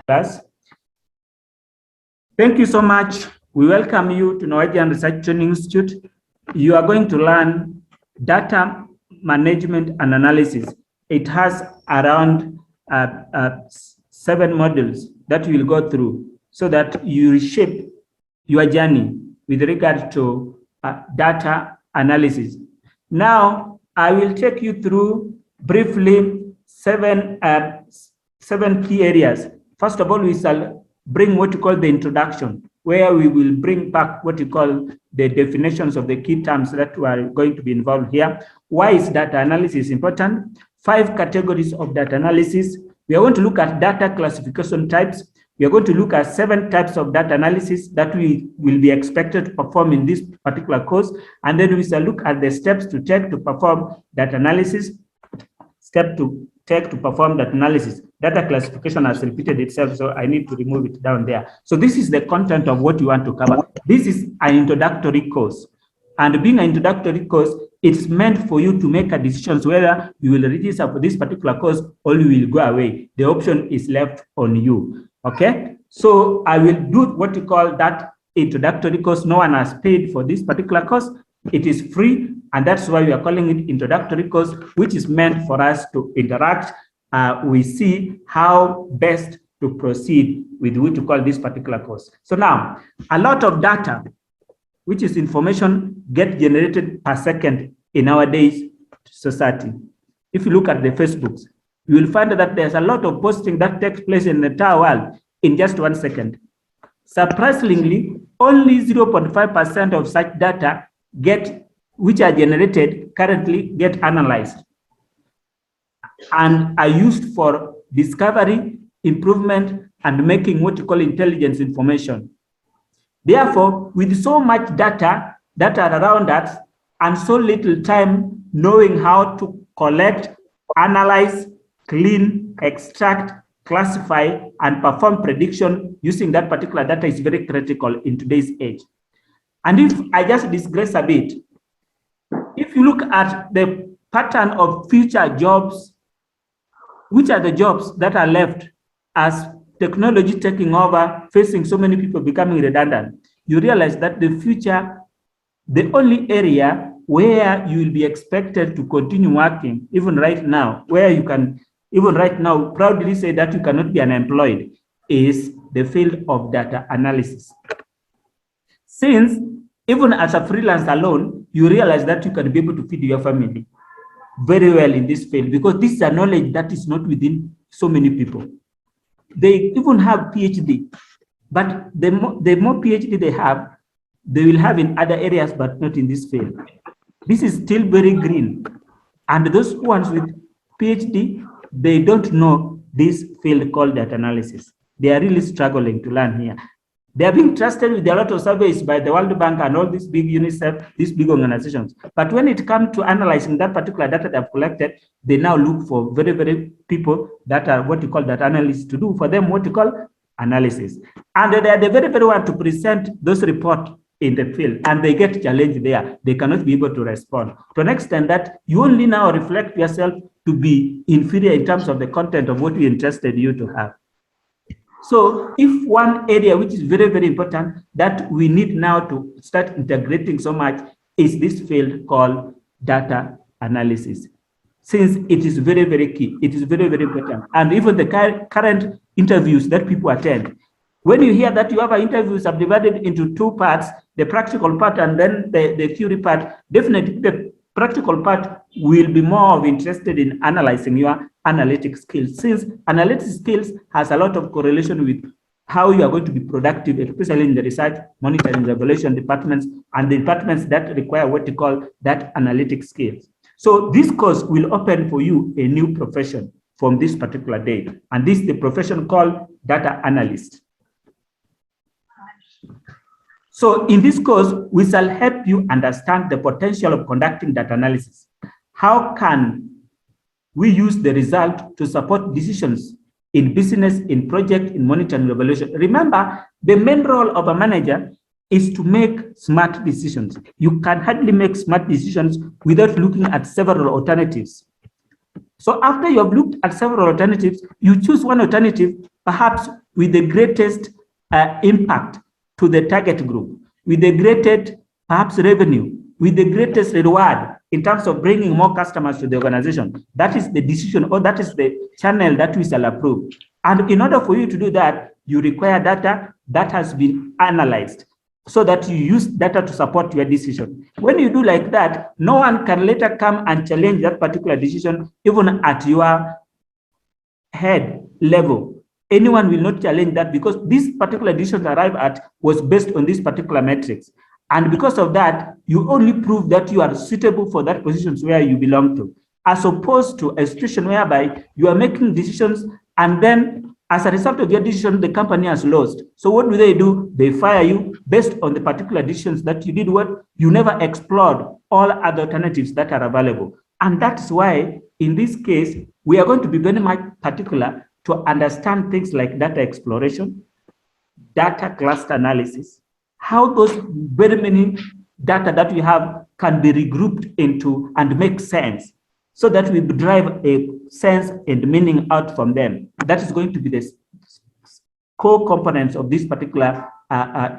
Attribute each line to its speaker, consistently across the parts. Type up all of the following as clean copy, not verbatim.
Speaker 1: Class. Thank you so much. We welcome you to Norwegian Research Training Institute. You are going to learn data management and analysis. It has around 7 modules that you will go through so that you reshape your journey with regard to data analysis. Now, I will take you through briefly seven key areas. First of all, we shall bring what you call the introduction, where we will bring back what you call the definitions of the key terms that are going to be involved here. Why is data analysis important? 5 categories of data analysis. We are going to look at data classification types. We are going to look at 7 types of data analysis that we will be expected to perform in this particular course. And then we shall look at the steps to take to perform data analysis. Step to take to perform that analysis. Data classification has repeated itself, so I need to remove it down there. So this is the content of what you want to cover. This is an introductory course. And being an introductory course, it's meant for you to make a decision whether you will register for this particular course or you will go away. The option is left on you, okay? So I will do what you call that introductory course. No one has paid for this particular course. It is free, and that's why we are calling it introductory course, which is meant for us to interact. We see how best to proceed with what to call this particular course. So now, a lot of data, which is information, get generated per second in nowadays society. If you look at the Facebooks, you will find that there's a lot of posting that takes place in the entire world in just 1 second. Surprisingly, only 0.5% of such data which are generated currently get analyzed and are used for discovery, improvement, and making what you call intelligence information. Therefore, with so much data that are around us and so little time knowing how to collect, analyze, clean, extract, classify, and perform prediction using that particular data is very critical in today's age. And if I just digress a bit, if you look at the pattern of future jobs, which are the jobs that are left as technology taking over, facing so many people becoming redundant, you realize that the future, the only area where you will be expected to continue working, even right now, where you can, even right now, proudly say that you cannot be unemployed, is the field of data analysis. Since even as a freelance alone, you realize that you can be able to feed your family very well in this field, because this is a knowledge that is not within so many people. They even have PhD, but the more PhD they have, they will have in other areas, but not in this field. This is still very green. And those ones with PhD, they don't know this field called data analysis. They are really struggling to learn here. They are being trusted with a lot of surveys by the World Bank and all these big UNICEF, these big organizations. But when it comes to analyzing that particular data they've collected, they now look for very, very people that are what you call data analysts to do for them what you call analysis. And they are the very, very one to present those reports in the field, and they get challenged there. They cannot be able to respond to an extent that you only now reflect yourself to be inferior in terms of the content of what we interested you to have. So if one area which is very, very important that we need now to start integrating so much is this field called data analysis. Since it is very, very key, it is very, very important. And even the current interviews that people attend, when you hear that you have an interview subdivided into 2 parts, the practical part and then the theory part, definitely the practical part will be more interested in analyzing your analytic skills, since analytic skills has a lot of correlation with how you are going to be productive, especially in the research, monitoring, evaluation departments, and the departments that require what you call that analytic skills. So this course will open for you a new profession from this particular day, and this is the profession called data analyst. So in this course, we shall help you understand the potential of conducting data analysis. How can we use the result to support decisions in business, in project, in monitoring, evaluation? Remember, the main role of a manager is to make smart decisions. You can hardly make smart decisions without looking at several alternatives. So after you have looked at several alternatives, you choose one alternative, perhaps with the greatest impact to the target group, with the greatest perhaps revenue, with the greatest reward in terms of bringing more customers to the organization. That is the decision, or that is the channel that we shall approve. And in order for you to do that, you require data that has been analyzed, so that you use data to support your decision. When you do like that, no one can later come and challenge that particular decision, even at your head level. Anyone will not challenge that, because this particular decision arrived at was based on this particular metrics. And because of that, you only prove that you are suitable for that positions where you belong to, as opposed to a situation whereby you are making decisions and then as a result of your decision, the company has lost. So what do? They fire you based on the particular decisions that you did what? You never explored all other alternatives that are available. And that's why, in this case, we are going to be very much particular to understand things like data exploration, data cluster analysis, how those very many data that we have can be regrouped into and make sense, so that we derive a sense and meaning out from them. That is going to be the core components of this particular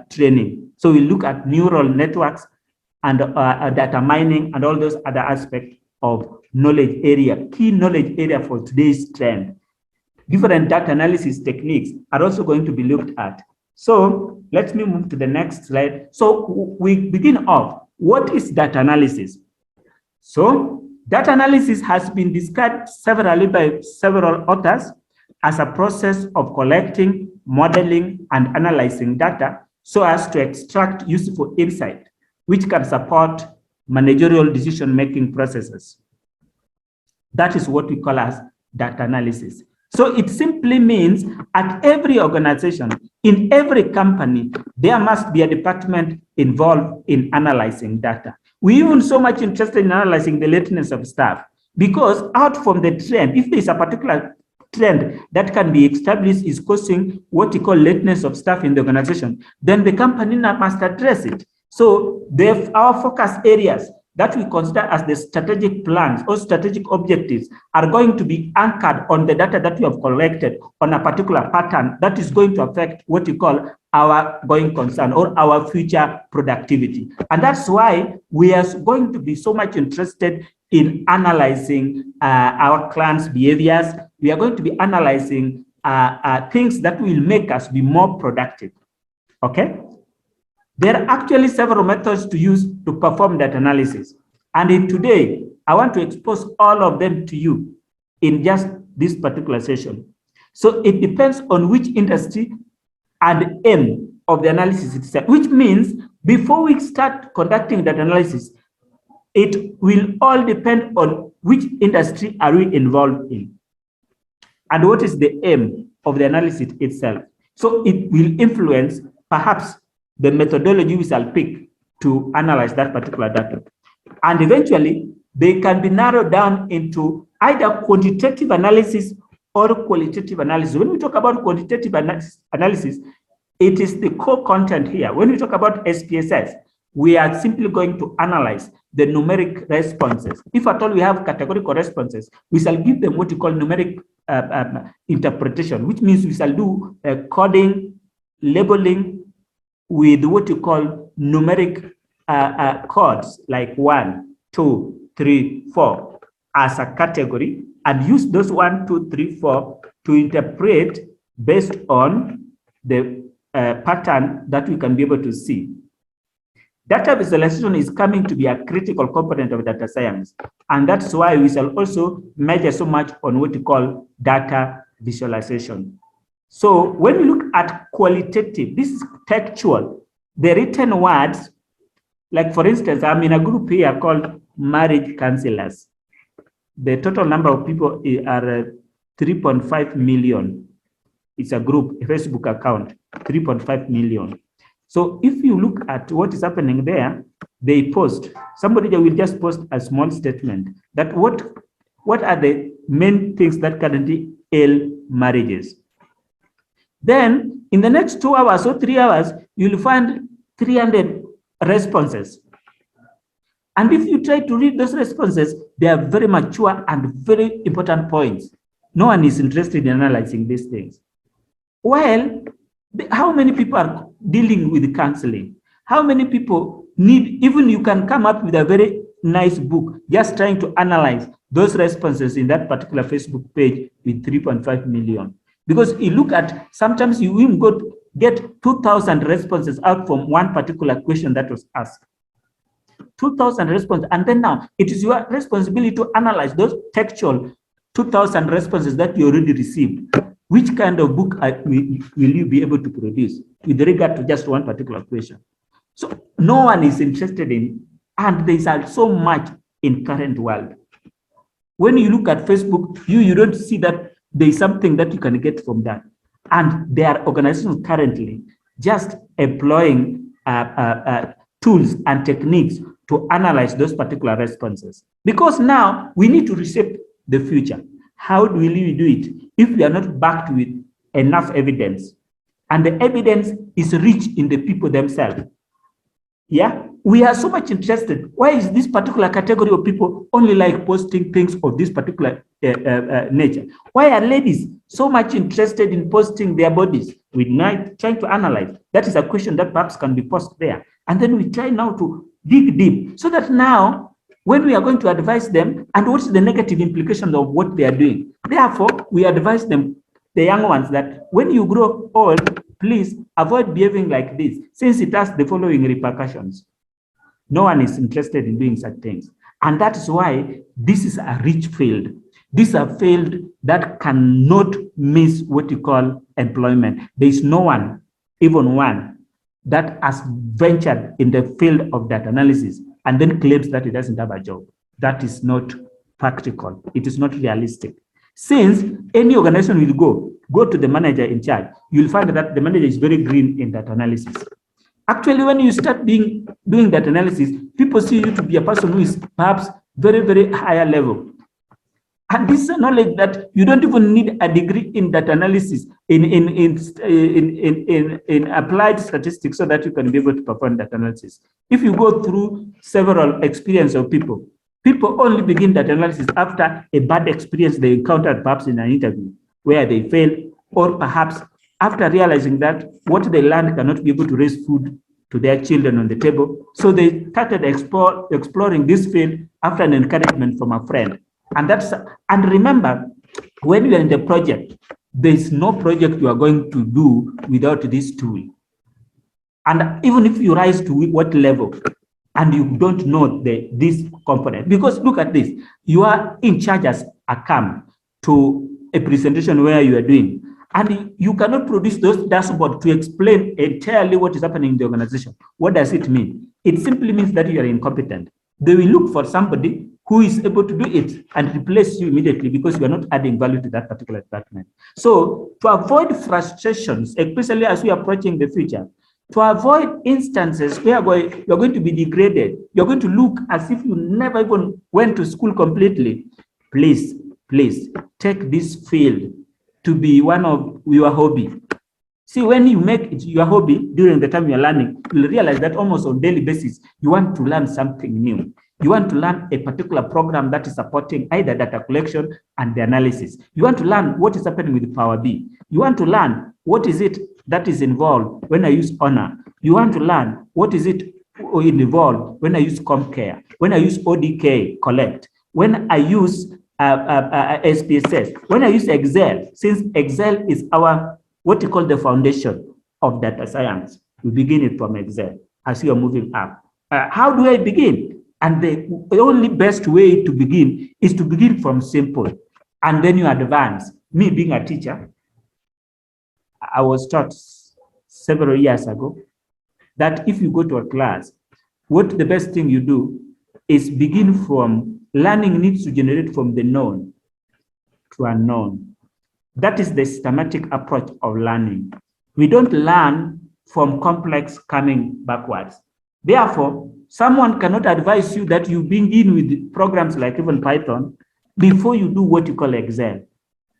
Speaker 1: training. So we look at neural networks and data mining and all those other aspects of knowledge area, key knowledge area for today's trend. Different data analysis techniques are also going to be looked at. So let me move to the next slide. So we begin off. What is data analysis? So data analysis has been described severally by several authors as a process of collecting, modeling, and analyzing data so as to extract useful insight, which can support managerial decision-making processes. That is what we call as data analysis. So it simply means at every organization, in every company, there must be a department involved in analyzing data. We even so much interested in analyzing the lateness of staff, because out from the trend, if there is a particular trend that can be established is causing what we call lateness of staff in the organization, then the company must address it. So our focus areas that we consider as the strategic plans or strategic objectives are going to be anchored on the data that we have collected on a particular pattern that is going to affect what we call our going concern or our future productivity. And that's why we are going to be so much interested in analyzing our clients' behaviors. We are going to be analyzing things that will make us be more productive, okay? There are actually several methods to use to perform that analysis. And today, I want to expose all of them to you in just this particular session. So it depends on which industry and aim of the analysis itself, which means before we start conducting that analysis, it will all depend on which industry are we involved in and what is the aim of the analysis itself. So it will influence perhaps the methodology we shall pick to analyze that particular data. And eventually, they can be narrowed down into either quantitative analysis or qualitative analysis. When we talk about quantitative analysis, it is the core content here. When we talk about SPSS, we are simply going to analyze the numeric responses. If at all we have categorical responses, we shall give them what we call numeric interpretation, which means we shall do coding, labeling, with what you call numeric codes like 1, 2, 3, 4 as a category, and use those 1, 2, 3, 4 to interpret based on the pattern that we can be able to see. Data visualization is coming to be a critical component of data science, and that's why we shall also measure so much on what we call data visualization. So when we look at qualitative, this is textual, the written words, like for instance, I'm in a group here called marriage counselors. The total number of people are 3.5 million. It's a group, a Facebook account, 3.5 million. So if you look at what is happening there, they post, somebody will just post a small statement that what are the main things that currently ail marriages. Then in the next 2 hours or 3 hours, you'll find 300 responses. And if you try to read those responses, They are very mature and very important points. No one is interested in analyzing these things. Well, how many people are dealing with counseling? How many people need, even you can come up with a very nice book, just trying to analyze those responses in that particular Facebook page with 3.5 million. Because you look at, sometimes you will get 2,000 responses out from one particular question that was asked. 2,000 responses, and then now it is your responsibility to analyze those textual 2,000 responses that you already received. Which kind of book will you be able to produce with regard to just one particular question? So no one is interested in, and there is so much in current world. When you look at Facebook, you don't see that there is something that you can get from that. And there are organizations currently just employing tools and techniques to analyze those particular responses. Because now we need to reshape the future. How do we do it if we are not backed with enough evidence? And the evidence is rich in the people themselves. Yeah, we are so much interested. Why is this particular category of people only like posting things of this particular nature? Why are ladies so much interested in posting their bodies? We're trying to analyze. That is a question that perhaps can be posted there. And then we try now to dig deep so that now when we are going to advise them, and what's the negative implications of what they are doing. Therefore, we advise them, the young ones, that when you grow old, please avoid behaving like this, since it has the following repercussions. No one is interested in doing such things. And that is why this is a rich field. This is a field that cannot miss what you call employment. There is no one, even one, that has ventured in the field of data analysis and then claims that it doesn't have a job. That is not practical. It is not realistic. Since any organization will go to the manager in charge, you'll find that the manager is very green in data analysis. Actually, when you start doing that analysis, people see you to be a person who is perhaps very, very higher level. And this is a knowledge that you don't even need a degree in data analysis, in applied statistics, so that you can be able to perform data analysis. If you go through several experiences of people only begin data analysis after a bad experience they encountered perhaps in an interview where they failed, or perhaps after realizing that what they learned cannot be able to raise food to their children on the table. So they started exploring this field after an encouragement from a friend. And remember, when you are in the project, there is no project you are going to do without this tool. And even if you rise to what level and you don't know this component, because look at this, you are in charge as a CAM to a presentation where you are doing, and you cannot produce those dashboards to explain entirely what is happening in the organization. What does it mean? It simply means that you are incompetent. They will look for somebody who is able to do it and replace you immediately because you are not adding value to that particular department. So to avoid frustrations, especially as we are approaching the future, to avoid instances where you're going to be degraded, you're going to look as if you never even went to school completely, please take this field to be one of your hobby. See, when you make it your hobby during the time you're learning, you'll realize that almost on a daily basis, you want to learn something new. You want to learn a particular program that is supporting either data collection and the analysis. You want to learn what is happening with Power BI. You want to learn what is it that is involved when I use Honor. You want to learn what is it involved when I use CompCare, when I use ODK Collect, when I use SPSS, when I use Excel, since Excel is our, what you call the foundation of data science. We begin it from Excel as you are moving up. How do I begin? And the only best way to begin is to begin from simple, and then you advance. Me being a teacher, I was taught several years ago that if you go to a class, what the best thing you do is begin from learning needs to generate from the known to unknown. That is the systematic approach of learning. We don't learn from complex coming backwards. Therefore, someone cannot advise you that you begin with programs like even Python before you do what you call Excel.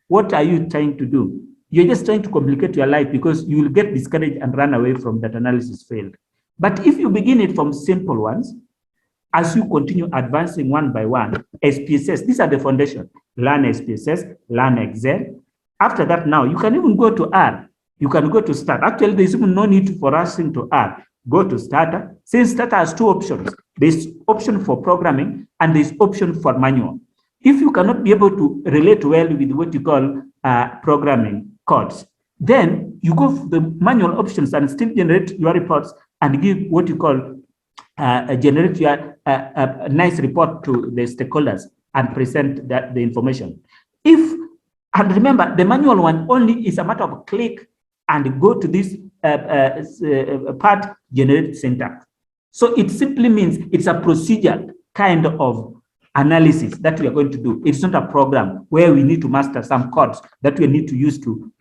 Speaker 1: What are you trying to do? You're just trying to complicate your life because you will get discouraged and run away from that analysis field. But if you begin it from simple ones, as you continue advancing one by one, SPSS, these are the foundation. Learn SPSS, learn Excel. After that, now you can even go to R. You can go to Start. Actually, there's even no need for us to R. Go to Starter. Since Starter has two options, there's option for programming and there's option for manual. If you cannot be able to relate well with what you call programming codes, then you go for the manual options and still generate your reports and give what you call generate your a nice report to the stakeholders and present the information. And remember, the manual one only is a matter of click and go to this part, generate syntax. So it simply means it's a procedure kind of analysis that we are going to do. It's not a program where we need to master some codes that we need to use to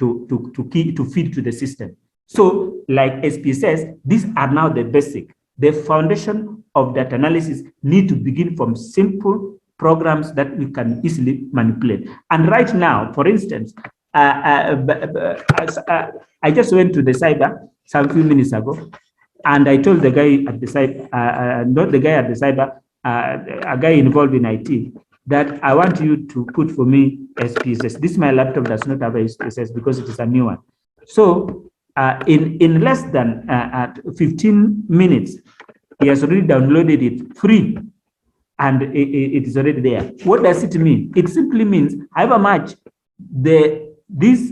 Speaker 1: feed to the system. So like SPSS, these are now the basic. The foundation of data analysis need to begin from simple programs that we can easily manipulate. And right now, for instance, I just went to the cyber some few minutes ago, and I told the guy at the cyber, not the guy at the cyber, a guy involved in IT, that I want you to put for me SPSS. This my laptop does not have a SPSS because it is a new one. So in less than 15 minutes, he has already downloaded it free, and it is already there. What does it mean? It simply means however much this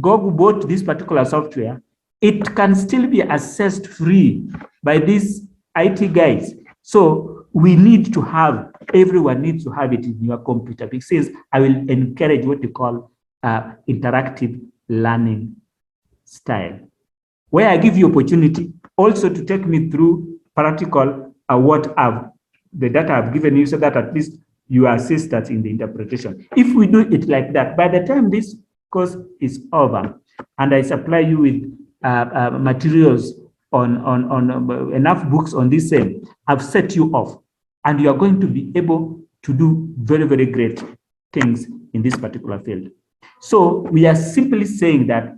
Speaker 1: Google bought this particular software, it can still be accessed free by these IT guys. So we need to have, everyone needs to have it in your computer, because I will encourage what you call interactive learning style, where I give you opportunity also to take me through practical the data I've given you, so that at least you assist us in the interpretation. If we do it like that, by the time this course is over and I supply you with materials on enough books on this same, I've set you off, and you are going to be able to do very, very great things in this particular field. So we are simply saying that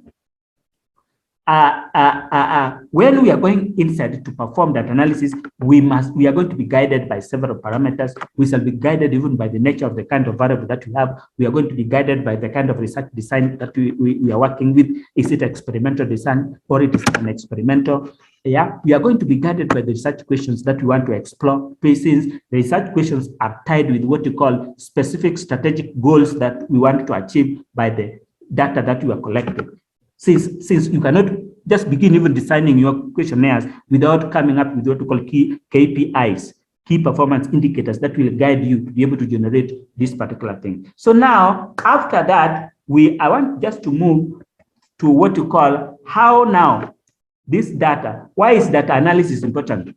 Speaker 1: when we are going inside to perform that analysis, we are going to be guided by several parameters. We shall be guided even by the nature of the kind of variable that we have. We are going to be guided by the kind of research design that we are working with. Is it experimental design or it is an experimental? Yeah, we are going to be guided by the research questions that we want to explore. Since the research questions are tied with what you call specific strategic goals that we want to achieve by the data that we are collecting. Since you cannot just begin even designing your questionnaires without coming up with what we call key KPIs, key performance indicators that will guide you to be able to generate this particular thing. So now, after that, I want just to move to what you call how now this data, why is data analysis important?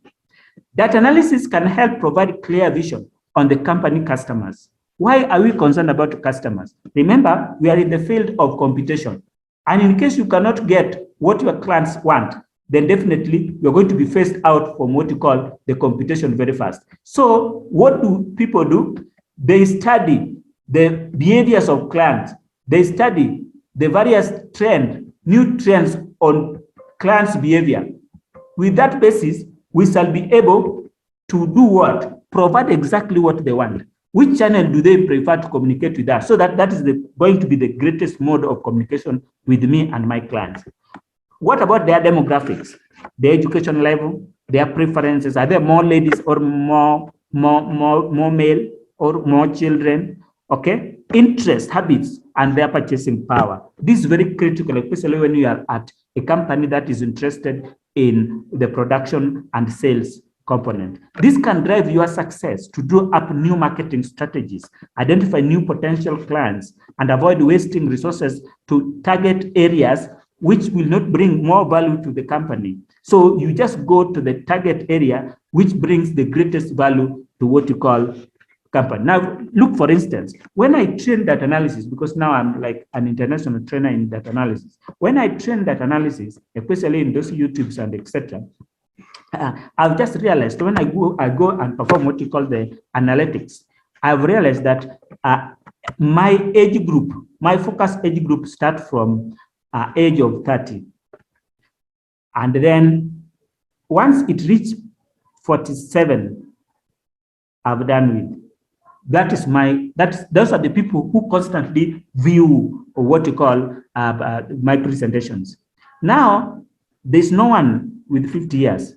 Speaker 1: Data analysis can help provide clear vision on the company customers. Why are we concerned about customers? Remember, we are in the field of computation. And in case you cannot get what your clients want, then definitely you're going to be phased out from what you call the computation very fast. So what do people do? They study the behaviors of clients. They study the various new trends on clients' behavior. With that basis, we shall be able to do what? Provide exactly what they want. Which channel do they prefer to communicate with us? So that is going to be the greatest mode of communication with me and my clients. What about their demographics, their education level, their preferences? Are there more ladies or more male or more children? Okay, interest, habits, and their purchasing power. This is very critical, especially when you are at a company that is interested in the production and sales component. This can drive your success to draw up new marketing strategies, identify new potential clients, and avoid wasting resources to target areas which will not bring more value to the company. So you just go to the target area which brings the greatest value to what you call company. Now, look, for instance, when I train data analysis, because now I'm like an international trainer in data analysis, when I train data analysis, especially in those YouTubes and etc., I've just realized when I go and perform what you call the analytics, I've realized that my age group, my focus age group start from age of 30. And then once it reaches 47, I've done with. Those are the people who constantly view what you call my presentations. Now, there's no one with 50 years.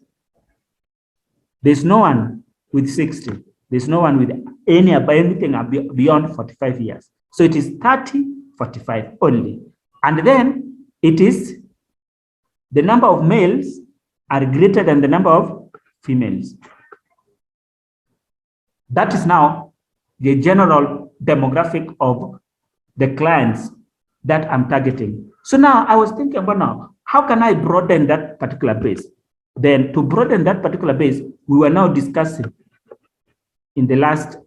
Speaker 1: There's no one with 60. There's no one with anything beyond 45 years. So it is 30, 45 only. And then it is the number of males are greater than the number of females. That is now the general demographic of the clients that I'm targeting. So now I was thinking about now, how can I broaden that particular base? Then to broaden that particular base, we were now discussing in the last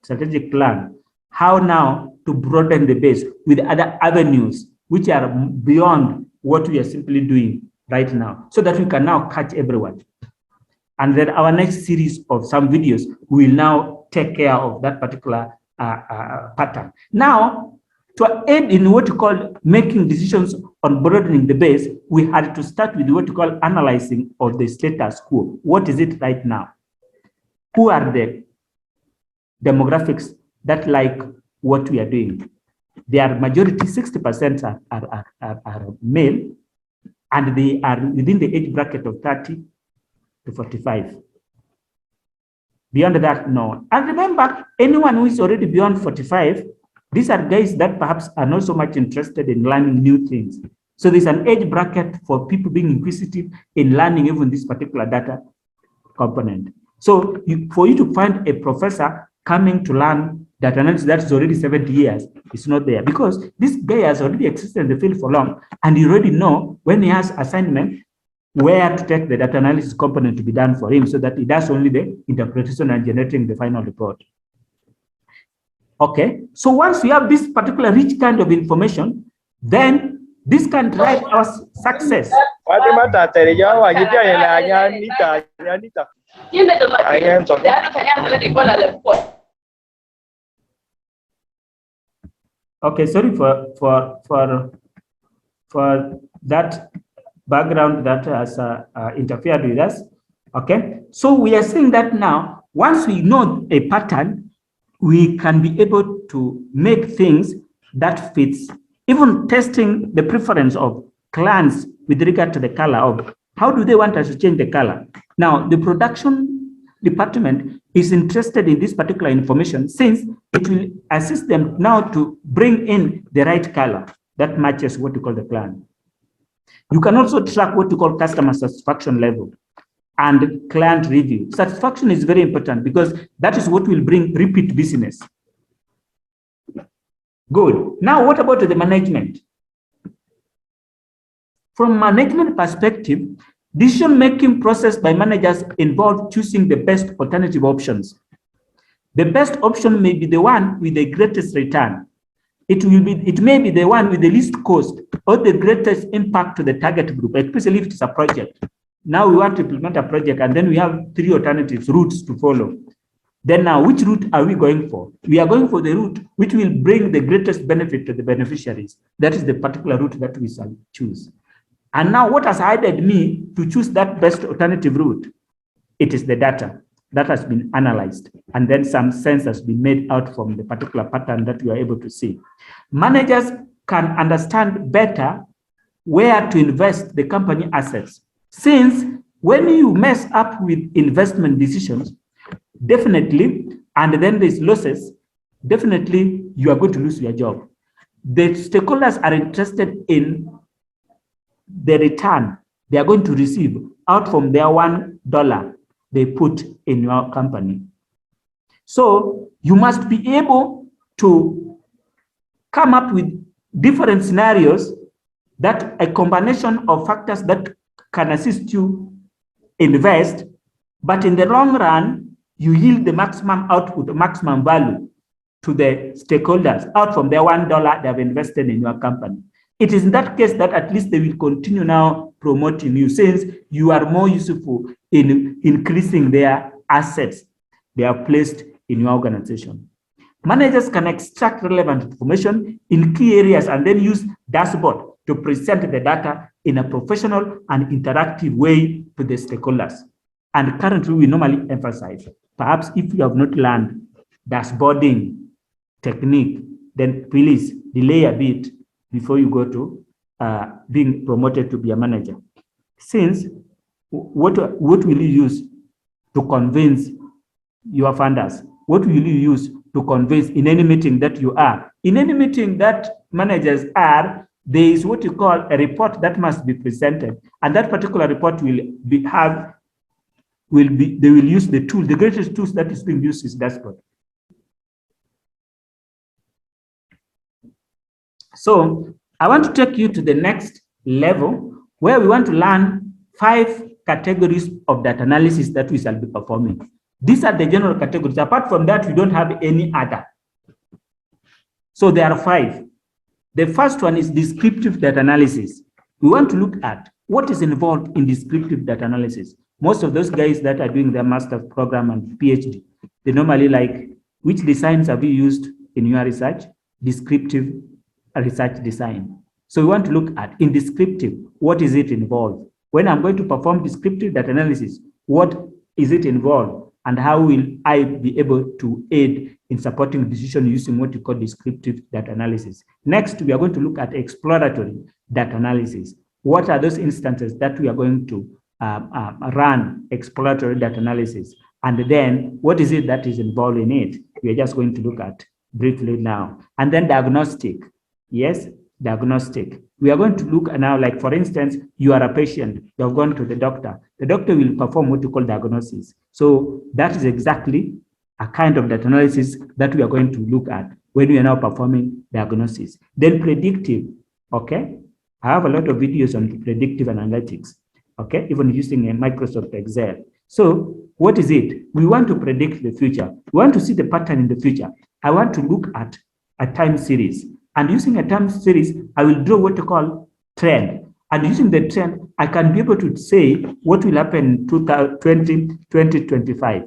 Speaker 1: strategic plan, how now to broaden the base with other avenues, which are beyond what we are simply doing right now, so that we can now catch everyone. And then our next series of some videos will now take care of that particular pattern. Now, to aid in what you call making decisions on broadening the base, we had to start with what you call analyzing of the status quo. What is it right now? Who are the demographics that like what we are doing? Their majority, 60% are male, and they are within the age bracket of 30 to 45. Beyond that, no. And remember, anyone who is already beyond 45, these are guys that perhaps are not so much interested in learning new things. So there's an age bracket for people being inquisitive in learning even this particular data component. So for you to find a professor coming to learn data analysis that is already 70 years, it's not there, because this guy has already existed in the field for long, and you already know when he has assignment where to take the data analysis component to be done for him, so that he does only the interpretation and generating the final report. Okay, so once we have this particular rich kind of information, then this can drive our success. Okay, sorry for that background that has interfered with us. Okay, so we are saying that now, once we know a pattern, we can be able to make things that fits, even testing the preference of clients with regard to the color of how do they want us to change the color. Now, the production department is interested in this particular information, since it will assist them now to bring in the right color that matches what we call the plan. You can also track what you call customer satisfaction level and client review. Satisfaction is very important, because that is what will bring repeat business. Good. Now, what about the management? From management perspective, decision-making process by managers involve choosing the best alternative options. The best option may be the one with the greatest return. It may be the one with the least cost or the greatest impact to the target group, especially if it's a project. Now we want to implement a project, and then we have 3 alternatives, routes to follow. Then now, which route are we going for? We are going for the route which will bring the greatest benefit to the beneficiaries. That is the particular route that we shall choose. And now, what has guided me to choose that best alternative route? It is the data that has been analyzed, and then some sense has been made out from the particular pattern that we are able to see. Managers can understand better where to invest the company assets, since when you mess up with investment decisions, definitely, and then there's losses, definitely you are going to lose your job. The stakeholders are interested in the return they are going to receive out from their $1 they put in your company. So you must be able to come up with different scenarios, that a combination of factors that can assist you invest, but in the long run, you yield the maximum output, the maximum value to the stakeholders out from their $1 they have invested in your company. It is in that case that at least they will continue now promoting you, since you are more useful in increasing their assets they are placed in your organization. Managers can extract relevant information in key areas and then use dashboard to present the data in a professional and interactive way to the stakeholders. And currently, we normally emphasize, perhaps if you have not learned dashboarding technique, then please delay a bit before you go to being promoted to be a manager. Since what will you use to convince your funders? What will you use to convince in any meeting that you are? In any meeting that managers are, there is what you call a report that must be presented, and that particular report they will use the tool. The greatest tools that is being used is dashboard. So I want to take you to the next level where we want to learn 5 categories of data analysis that we shall be performing. These are the general categories. Apart from that, we don't have any other. So there are 5. The first one is descriptive data analysis. We want to look at what is involved in descriptive data analysis. Most of those guys that are doing their master's program and PhD, they normally like, which designs have you used in your research? Descriptive research design. So we want to look at, in descriptive, what is it involved? When I'm going to perform descriptive data analysis, what is it involved? And how will I be able to aid in supporting decision using what you call descriptive data analysis? Next, we are going to look at exploratory data analysis. What are those instances that we are going to run exploratory data analysis? And then what is it that is involved in it? We are just going to look at briefly now. And then diagnostic. Yes, diagnostic. We are going to look now, like for instance, you are a patient, you have gone to the doctor. The doctor will perform what you call diagnosis. So that is exactly a kind of data analysis that we are going to look at when we are now performing diagnosis. Then predictive, okay? I have a lot of videos on predictive analytics, okay? Even using a Microsoft Excel. So what is it? We want to predict the future. We want to see the pattern in the future. I want to look at a time series. And using a time series, I will draw what you call trend. And using the trend, I can be able to say what will happen in 2025,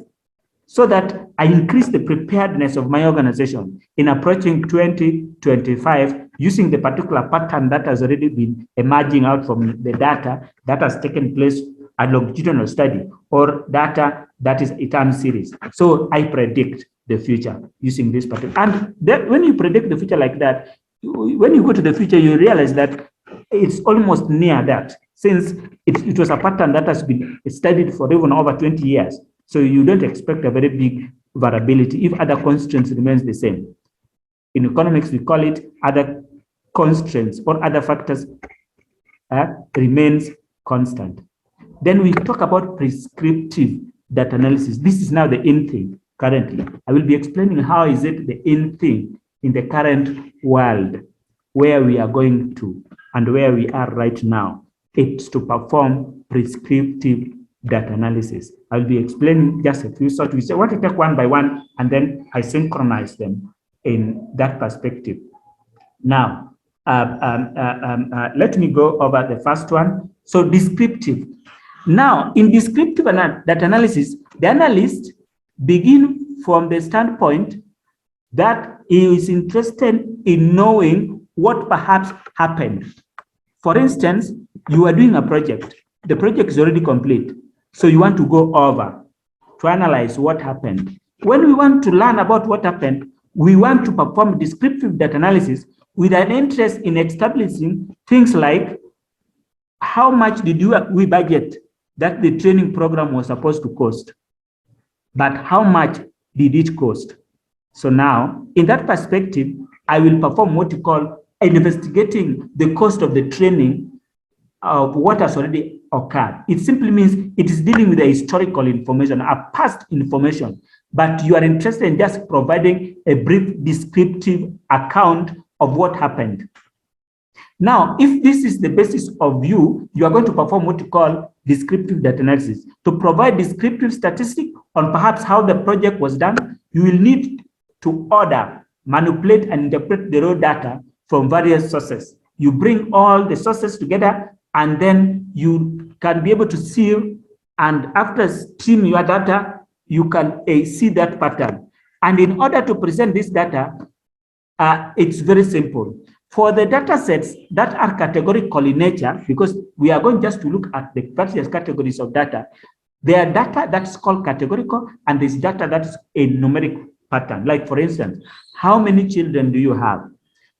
Speaker 1: so that I increase the preparedness of my organization in approaching 2025 using the particular pattern that has already been emerging out from the data that has taken place at longitudinal study, or data that is a time series. So I predict the future using this pattern. And then when you predict the future like that, when you go to the future, you realize that it's almost near that, since it was a pattern that has been studied for even over 20 years. So you don't expect a very big variability if other constraints remains the same. In economics, we call it other constraints or other factors remains constant. Then we talk about prescriptive data analysis. This is now the in thing currently. I will be explaining how is it the in thing in the current world, where we are going to and where we are right now. It's to perform prescriptive data analysis. I'll be explaining just a few sort. We want to take one by one, and then I synchronize them in that perspective. Now, let me go over the first one. So descriptive. Now, in descriptive data analysis, the analyst begin from the standpoint that he is interested in knowing what perhaps happened. For instance, you are doing a project. The project is already complete. So you want to go over to analyze what happened. When we want to learn about what happened, we want to perform descriptive data analysis with an interest in establishing things like how much did we budget that the training program was supposed to cost, but how much did it cost? So now, in that perspective, I will perform what you call investigating the cost of the training of what has already occurred. It simply means it is dealing with the historical information, a past information, but you are interested in just providing a brief descriptive account of what happened. Now, if this is the basis of you are going to perform what you call descriptive data analysis. To provide descriptive statistics on perhaps how the project was done, you will need to order, manipulate, and interpret the raw data from various sources. You bring all the sources together, and then you can be able to see, and after stream your data, you can see that pattern. And in order to present this data, it's very simple. For the data sets that are categorical in nature, because we are going just to look at the various categories of data, There are data that's called categorical, and there's data that's a numeric pattern. Like, for instance, how many children do you have?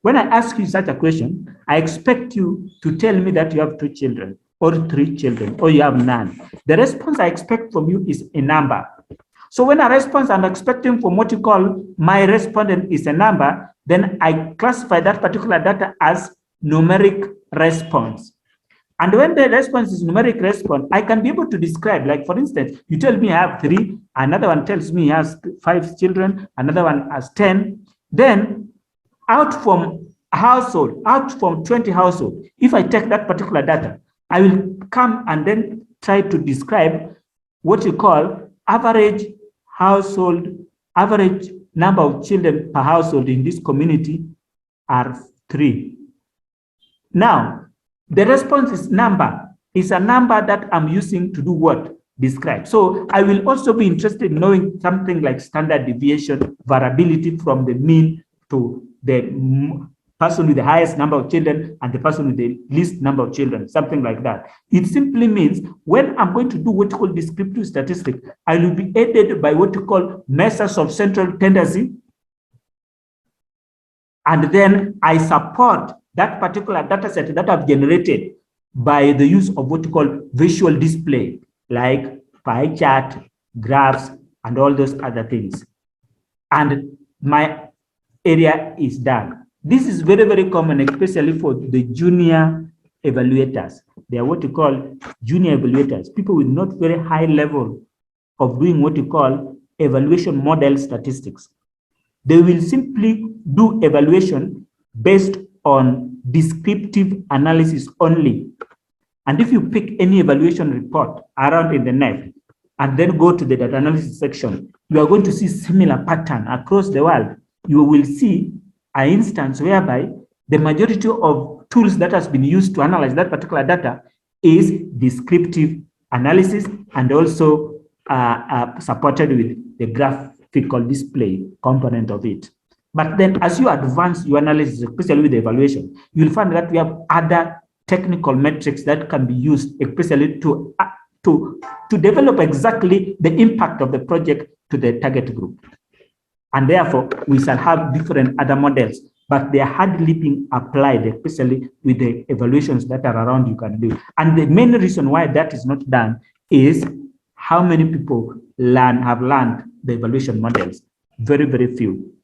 Speaker 1: When I ask you such a question, I expect you to tell me that you have 2 children, or 3 children, or you have none. The response I expect from you is a number. So when a response I'm expecting from what you call my respondent is a number, then I classify that particular data as numeric response. And when the response is numeric response, I can be able to describe, like, for instance, you tell me I have 3, another one tells me he has 5 children, another one has 10. Then out from 20 households, if I take that particular data, I will come and then try to describe what you call average number of children per household in this community are 3. Now, the response is a number that I'm using to do what? Describe. So I will also be interested in knowing something like standard deviation, variability from the mean to the person with the highest number of children and the person with the least number of children, something like that. It simply means when I'm going to do what you call descriptive statistics, I will be aided by what you call measures of central tendency. And then I support that particular data set that I've generated by the use of what you call visual display, like pie chart, graphs, and all those other things. And my area is done. This is very, very common, especially for the junior evaluators. They are what you call junior evaluators, people with not very high level of doing what you call evaluation model statistics. They will simply do evaluation based on descriptive analysis only. And if you pick any evaluation report around in the net and then go to the data analysis section, you are going to see similar pattern across the world. You will see an instance whereby the majority of tools that has been used to analyze that particular data is descriptive analysis and also supported with the graphical display component of it. But then as you advance your analysis, especially with the evaluation, you'll find that we have other technical metrics that can be used, especially to develop exactly the impact of the project to the target group. And therefore, we shall have different other models, but they are hardly being applied, especially with the evaluations that are around you can do. And the main reason why that is not done is how many people have learned the evaluation models. Very, very few.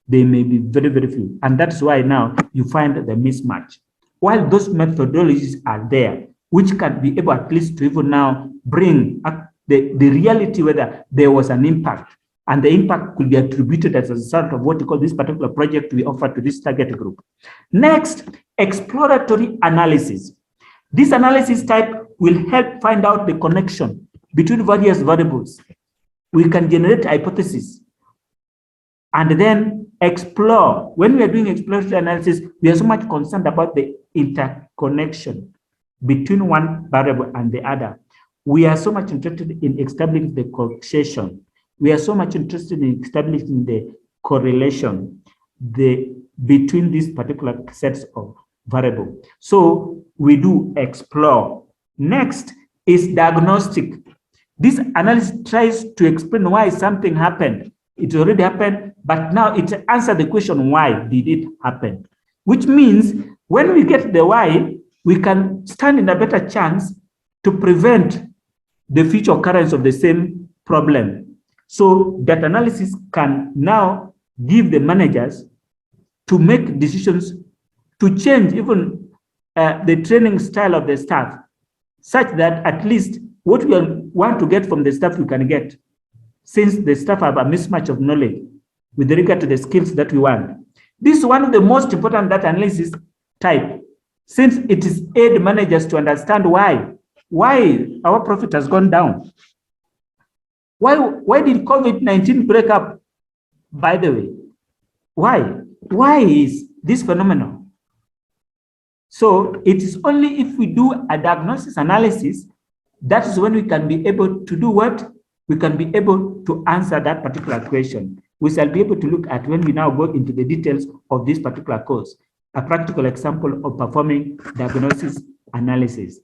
Speaker 1: They may be very, very few. And that's why now you find the mismatch. While those methodologies are there, which can be able at least to even now bring the reality whether there was an impact, and the impact could be attributed as a result of what you call this particular project we offer to this target group. Next, exploratory analysis. This analysis type will help find out the connection between various variables. We can generate hypotheses and then explore. When we are doing exploratory analysis, we are so much concerned about the interconnection between one variable and the other. We are so much interested in establishing the causation. We are so much interested in establishing the correlation between these particular sets of variables. So we do explore. Next is diagnostic. This analysis tries to explain why something happened. It already happened, but now it answers the question, why did it happen? Which means when we get the why, we can stand in a better chance to prevent the future occurrence of the same problem. So that analysis can now give the managers to make decisions to change even the training style of the staff, such that at least what we want to get from the staff we can get, since the staff have a mismatch of knowledge with regard to the skills that we want. This is one of the most important data analysis type, since it is aid managers to understand why our profit has gone down. Why did COVID-19 break up, by the way? Why is this phenomenon? So it is only if we do a diagnosis analysis, that is when we can be able to do what? We can be able to answer that particular question. We shall be able to look at when we now go into the details of this particular course, a practical example of performing diagnosis analysis.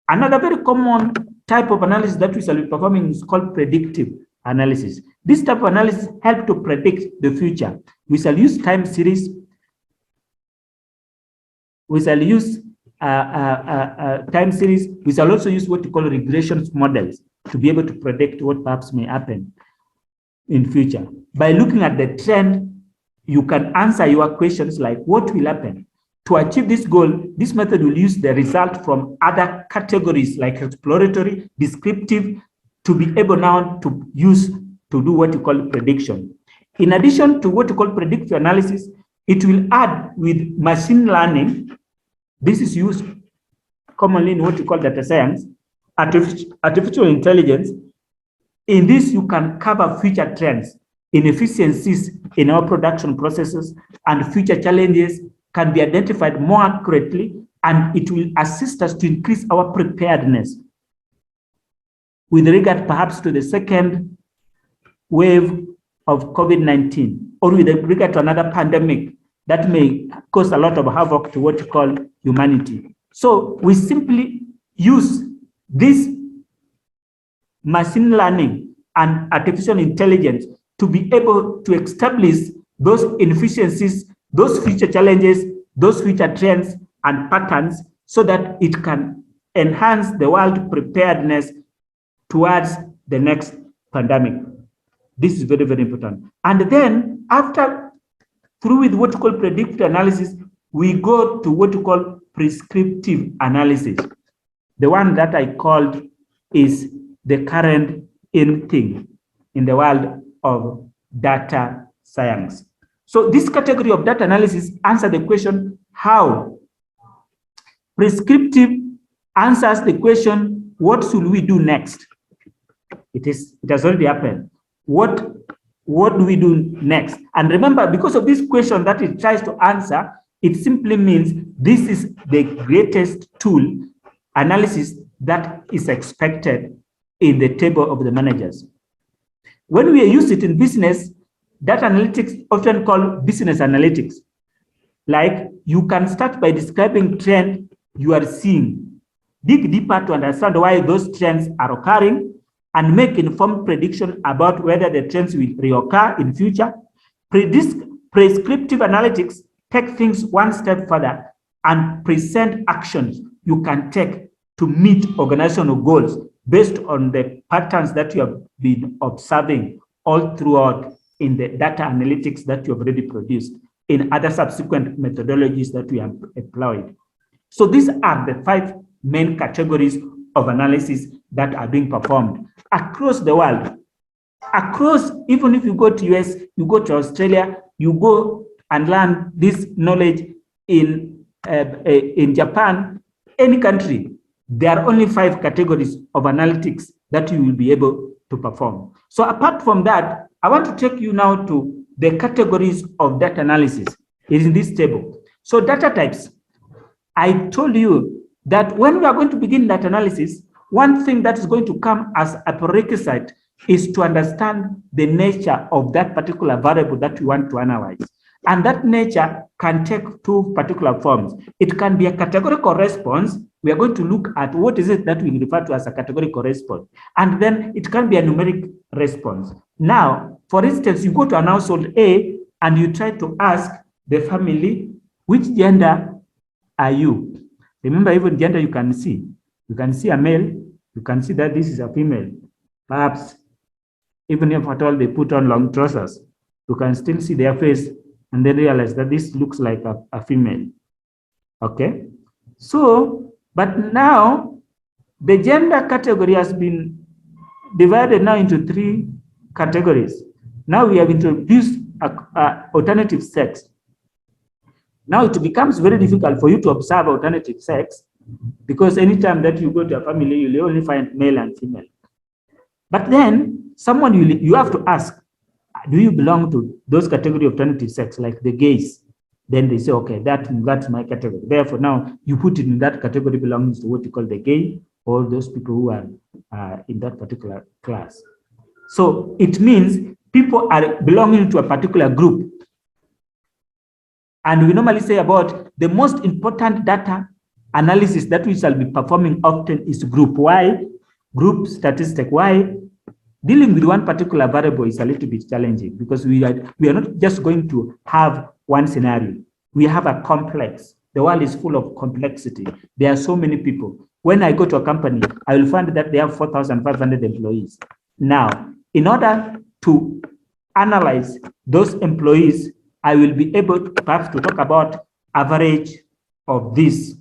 Speaker 1: Another very common type of analysis that we shall be performing is called predictive analysis. This type of analysis helps to predict the future. We shall use time series. We shall use time series. We shall also use what we call regression models to be able to predict what perhaps may happen in future. By looking at the trend, you can answer your questions like what will happen. To achieve this goal, this method will use the result from other categories like exploratory, descriptive, to be able now to use to do what you call prediction. In addition to what you call predictive analysis, it will add with machine learning. This is used commonly in what you call data science, artificial intelligence. In this, you can cover future trends, inefficiencies in our production processes, and future challenges can be identified more accurately, and it will assist us to increase our preparedness with regard perhaps to the second wave of COVID-19 or with regard to another pandemic that may cause a lot of havoc to what you call humanity. So we simply use this machine learning and artificial intelligence to be able to establish those inefficiencies, those future challenges, those future trends and patterns so that it can enhance the world preparedness towards the next pandemic. This is very, very important. And then after through with what we call predictive analysis, we go to what we call prescriptive analysis. The one that I called is the current in thing in the world of data science. So this category of data analysis answers the question how. Prescriptive answers the question, what should we do next? It has already happened. What do we do next? And remember, because of this question that it tries to answer, it simply means this is the greatest tool analysis that is expected in the table of the managers. When we use it in business, data analytics often called business analytics. Like you can start by describing trend you are seeing, dig deeper to understand why those trends are occurring, and make informed prediction about whether the trends will reoccur in future. Prescriptive analytics take things one step further and present actions you can take to meet organizational goals based on the patterns that you have been observing all throughout in the data analytics that you have already produced in other subsequent methodologies that we have employed. So these are the 5 main categories of analysis that are being performed across the world. Across, even if you go to US, you go to Australia, you go and learn this knowledge in Japan, any country, there are only 5 categories of analytics that you will be able to perform. So apart from that, I want to take you now to the categories of data analysis. It is in this table. So data types. I told you that when we are going to begin data analysis, one thing that is going to come as a prerequisite is to understand the nature of that particular variable that we want to analyze. And that nature can take 2 particular forms. It can be a categorical response. We are going to look at what is it that we refer to as a categorical response. And then it can be a numeric response. Now, for instance, you go to an household A and you try to ask the family, which gender are you? Remember, even gender you can see. You can see a male, you can see that this is a female. Perhaps, even if at all they put on long trousers, you can still see their face and then realize that this looks like a female. Okay? So, but now, the gender category has been divided now into 3 categories. Now we have introduced alternative sex. Now it becomes very difficult for you to observe alternative sex because anytime that you go to a family, you'll only find male and female. But then someone you have to ask, do you belong to those category of alternative sex, like the gays? Then they say, okay, that's my category. Therefore, now you put it in that category belongs to what you call the gay or those people who are in that particular class. So it means people are belonging to a particular group. And we normally say about the most important data analysis that we shall be performing often is group. Why? group statistic. Why? Dealing with one particular variable is a little bit challenging because we are not just going to have one scenario. We have a complex. The world is full of complexity. There are so many people. When I go to a company, I will find that they have 4,500 employees. Now, in order to analyze those employees, I will be able to perhaps to talk about average of this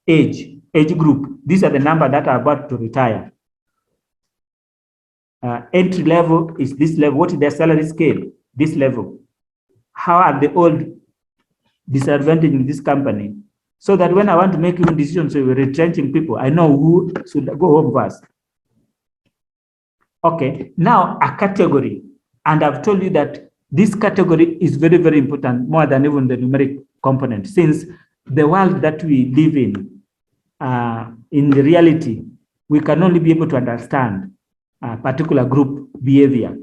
Speaker 1: age group. These are the numbers that are about to retire. Entry level is this level. What is their salary scale? This level. How are the old disadvantaged in this company? So that when I want to make even decisions, so we're retrenching people, I know who should go home first. Okay, now a category. And I've told you that this category is very, very important, more than even the numeric component, since the world that we live in the reality, we can only be able to understand a particular group behavior.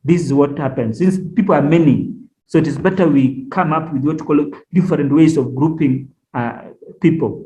Speaker 1: This is what happens. Since people are many, so it is better we come up with what we call different ways of grouping people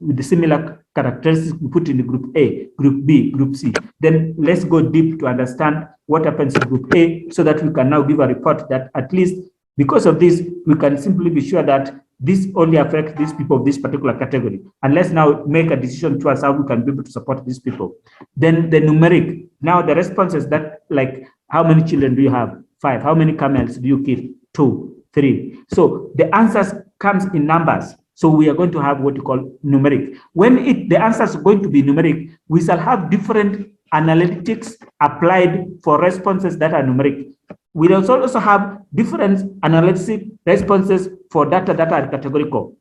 Speaker 1: with the similar characteristics we put in the group A, group B, group C. Then let's go deep to understand what happens in group A so that we can now give a report that at least because of this, we can simply be sure that this only affects these people of this particular category. And let's now make a decision towards how we can be able to support these people. Then the numeric, now the responses that like, how many children do you have? 5. How many camels do you keep? 2, 3. So the answers comes in numbers. So we are going to have what you call numeric. When the answers are going to be numeric, we shall have different analytics applied for responses that are numeric. We also have different analytic responses for data that are categorical.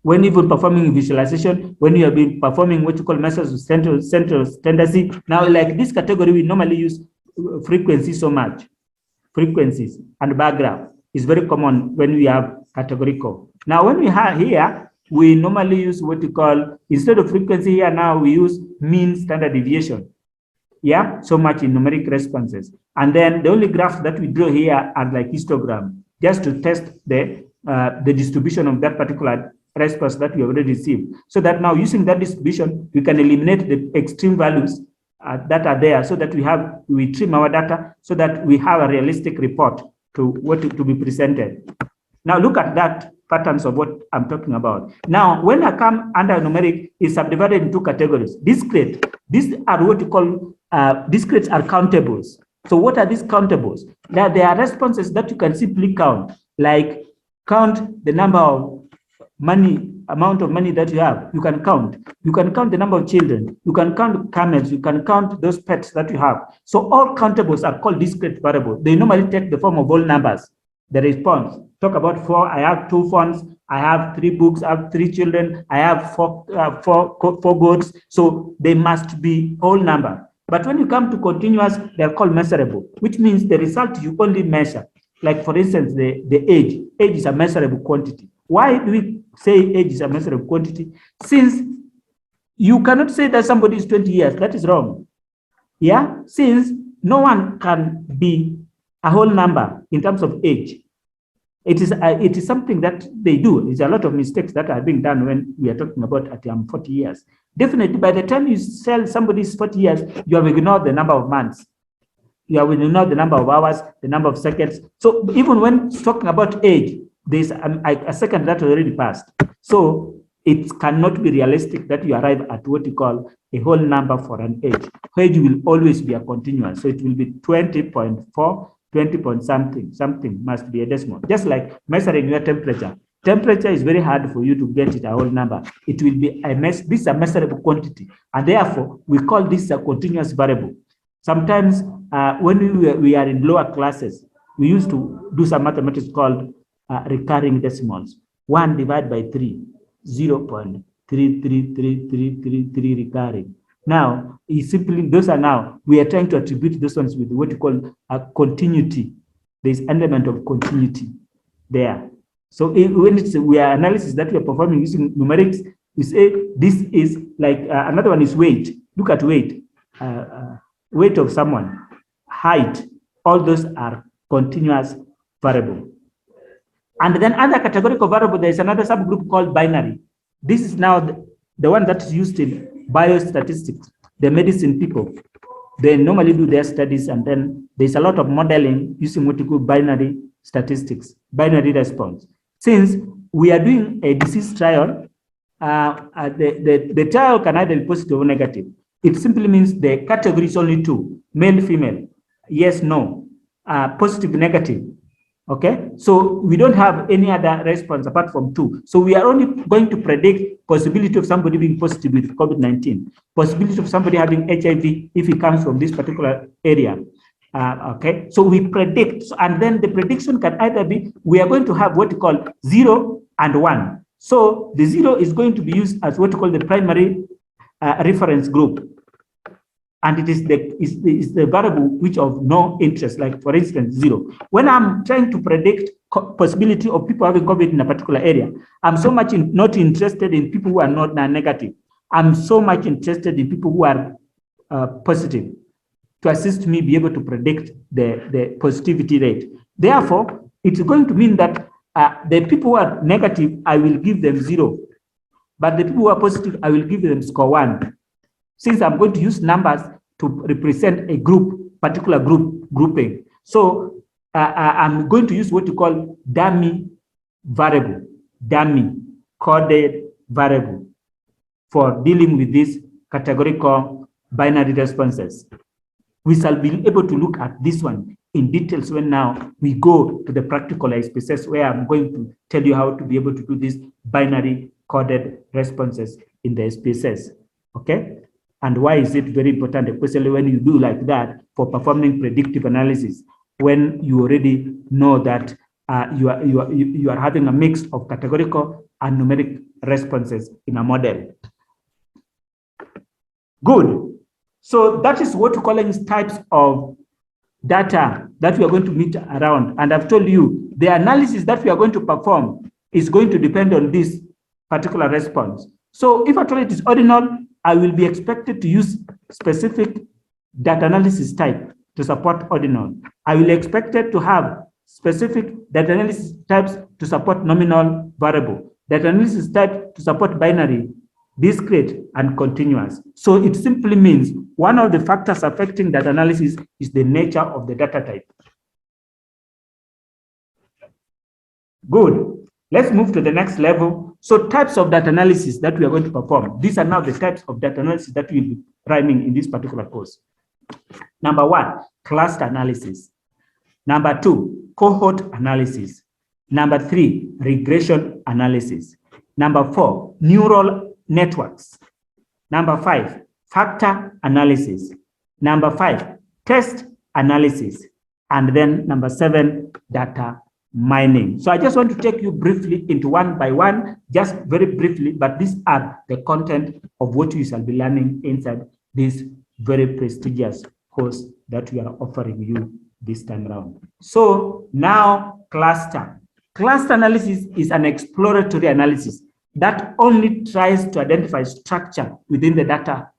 Speaker 1: When even performing visualization, when you have been performing what you call measures of central tendency, now like this category, we normally use frequency so much. Frequencies and bar graph is very common when we have categorical. Now, when we have here, we normally use what you call, instead of frequency here, now we use mean standard deviation. Yeah, so much in numeric responses. And then the only graphs that we draw here are like histogram, just to test the distribution of that particular response that we already received. So that now using that distribution, we can eliminate the extreme values that are there so that we trim our data so that we have a realistic report to what to be presented. Now look at that patterns of what I'm talking about. Now, when I come under numeric, is subdivided into categories. Discrete, these are what you call, discrete are countables. So what are these countables? Now, they are responses that you can simply count, like count the number of money, amount of money that you have. You can count. You can count the number of children. You can count camels. You can count those pets that you have. So all countables are called discrete variables. They normally take the form of whole numbers. The response, talk about 4, I have 2 phones, I have 3 books, I have 3 children, I have 4 goats. So they must be whole number. But when you come to continuous, they're called measurable, which means the result you only measure. Like for instance, the age. Age is a measurable quantity. Why do we say age is a measurable quantity? Since you cannot say that somebody is 20 years, that is wrong. Yeah, since no one can be a whole number in terms of age. It is something that they do. There's a lot of mistakes that are being done when we are talking about at 40 years. Definitely, by the time you sell somebody's 40 years, you have ignored the number of months. You have ignored the number of hours, the number of seconds. So even when talking about age, there's a second that already passed. So it cannot be realistic that you arrive at what you call a whole number for an age. Age will always be a continuous. So it will be 20.4, 20 point something must be a decimal. Just like measuring your temperature. Temperature is very hard for you to get it a whole number. It will be this is a measurable quantity. And therefore, we call this a continuous variable. Sometimes when we are in lower classes, we used to do some mathematics called recurring decimals. 1 divided by 3, 0.33333 recurring. Now, those are now, we are trying to attribute those ones with what you call a continuity. There's an element of continuity there. So when we are analysis that we are performing using numerics, we say this is like, another one is weight. Look at weight, weight of someone, height, all those are continuous variable. And then other categorical variable, there is another subgroup called binary. This is now the one that is used in biostatistics, the medicine people, they normally do their studies, and then there's a lot of modeling using what you call binary statistics, binary response. Since we are doing a disease trial, the trial can either be positive or negative. It simply means the category is only two, male, female, yes, no, positive, negative. Okay, so we don't have any other response apart from two. So we are only going to predict possibility of somebody being positive with COVID-19, possibility of somebody having HIV if he comes from this particular area. Okay, so we predict, and then the prediction can either be, we are going to have what we call 0 and 1. So the 0 is going to be used as what we call the primary reference group. And it is the variable which of no interest, like for instance, 0. When I'm trying to predict possibility of people having COVID in a particular area, I'm so much not interested in people who are not negative. I'm so much interested in people who are positive to assist me be able to predict the positivity rate. Therefore, it's going to mean that the people who are negative, I will give them 0. But the people who are positive, I will give them score 1. Since I'm going to use numbers to represent a group, particular grouping. So I'm going to use what you call dummy variable, dummy coded variable for dealing with these categorical binary responses. We shall be able to look at this one in details when now we go to the practical SPSS, where I'm going to tell you how to be able to do these binary coded responses in the SPSS. Okay? And why is it very important, especially when you do like that for performing predictive analysis, when you already know that you are having a mix of categorical and numeric responses in a model. Good. So that is what we're calling types of data that we are going to meet around. And I've told you the analysis that we are going to perform is going to depend on this particular response. So if at all it is ordinal, I will be expected to use specific data analysis type to support ordinal. I will be expected to have specific data analysis types to support nominal variable, data analysis type to support binary, discrete, and continuous. So it simply means one of the factors affecting data analysis is the nature of the data type. Good. Let's move to the next level. So types of data analysis that we are going to perform. These are now the types of data analysis that we'll be running in this particular course. Number 1, cluster analysis. Number 2, cohort analysis. Number 3, regression analysis. Number 4, neural networks. Number 5, factor analysis. Number 5, test analysis. And then number 7, data mining. So I just want to take you briefly into one by one, just very briefly, but these are the content of what you shall be learning inside this very prestigious course that we are offering you this time around. So now cluster. Cluster analysis is an exploratory analysis that only tries to identify structure within the data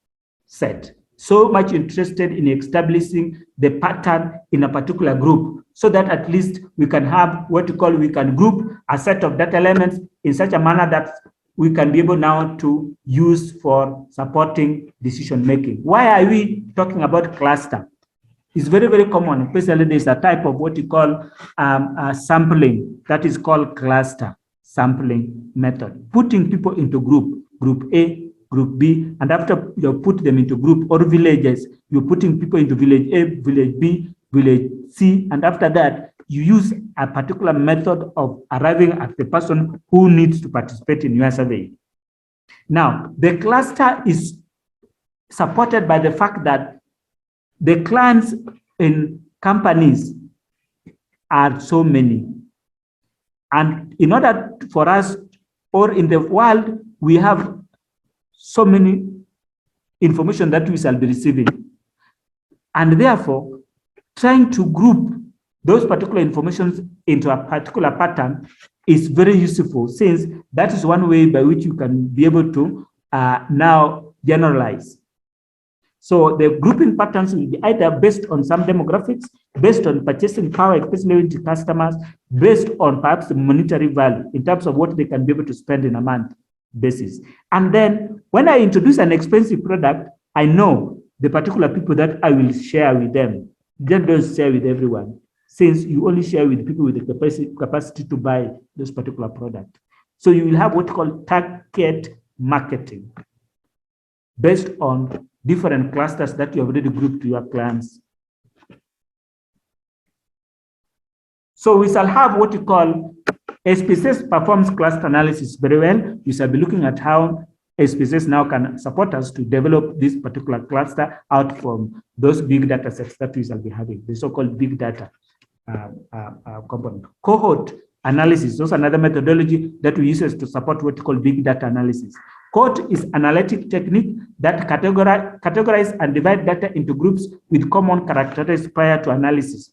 Speaker 1: set. So much interested in establishing the pattern in a particular group, so that at least we can have what we can group a set of data elements in such a manner that we can be able now to use for supporting decision making. Why are we talking about cluster? It's very, very common, especially there's a type of what you call sampling that is called cluster sampling method. Putting people into group A, group B, and after you put them into group or villages, you're putting people into village A, village B, village C, and after that, you use a particular method of arriving at the person who needs to participate in your survey. Now, the cluster is supported by the fact that the clients in companies are so many. And in order for us, or in the world, we have so many information that we shall be receiving. And therefore, trying to group those particular informations into a particular pattern is very useful, since that is one way by which you can be able to now generalize. So the grouping patterns will be either based on some demographics, based on purchasing power, especially with customers, based on perhaps the monetary value in terms of what they can be able to spend in a month. basis. And then when I introduce an expensive product, I know the particular people that I will share with them. Then don't share with everyone, since you only share with people with the capacity to buy this particular product. So you will have what you call target marketing based on different clusters that you have already grouped to your clients. So we shall have what you call SPSS performs cluster analysis very well. We shall be looking at how SPSS now can support us to develop this particular cluster out from those big data sets that we shall be having, the so-called big data component. Cohort analysis is also another methodology that we use to support what we call big data analysis. Cohort is analytic technique that categorize and divide data into groups with common characteristics prior to analysis.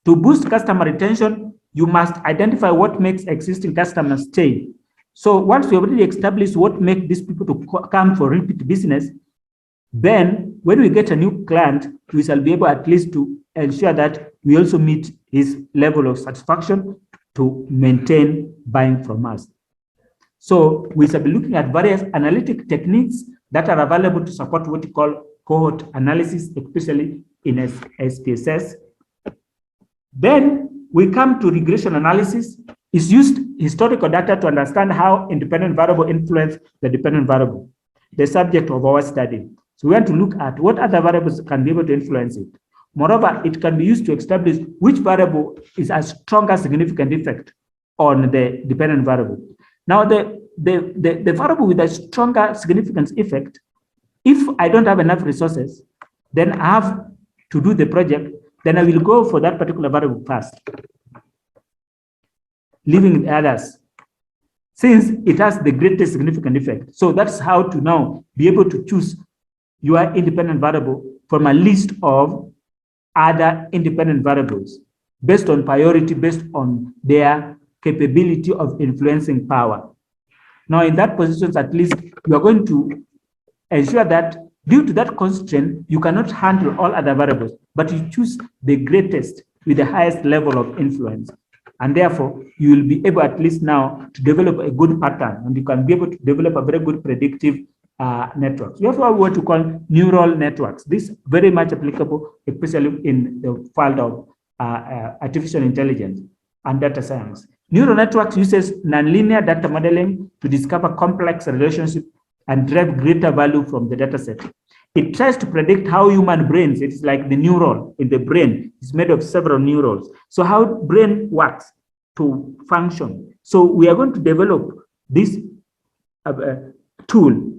Speaker 1: To boost customer retention, you must identify what makes existing customers stay. So once we already establish what makes these people to come for repeat business, then when we get a new client, we shall be able at least to ensure that we also meet his level of satisfaction to maintain buying from us. So we shall be looking at various analytic techniques that are available to support what we call cohort analysis, especially in SPSS. Then we come to regression analysis. It's used historical data to understand how independent variable influence the dependent variable, the subject of our study. So we want to look at what other variables can be able to influence it. Moreover, it can be used to establish which variable is a stronger significant effect on the dependent variable. Now, the variable with a stronger significant effect, if I don't have enough resources, then I have to do the project, then I will go for that particular variable first, leaving the others, since it has the greatest significant effect. So that's how to now be able to choose your independent variable from a list of other independent variables based on priority, based on their capability of influencing power. Now, in that position, at least you are going to ensure that due to that constraint, you cannot handle all other variables, but you choose the greatest with the highest level of influence. And therefore, you will be able at least now to develop a good pattern, and you can be able to develop a very good predictive networks. We have what we call neural networks. This is very much applicable, especially in the field of artificial intelligence and data science. Neural networks uses nonlinear data modeling to discover complex relationships and derive greater value from the data set. It tries to predict how human brains, it's like the neuron in the brain, is made of several neurons. So how brain works to function. So we are going to develop this tool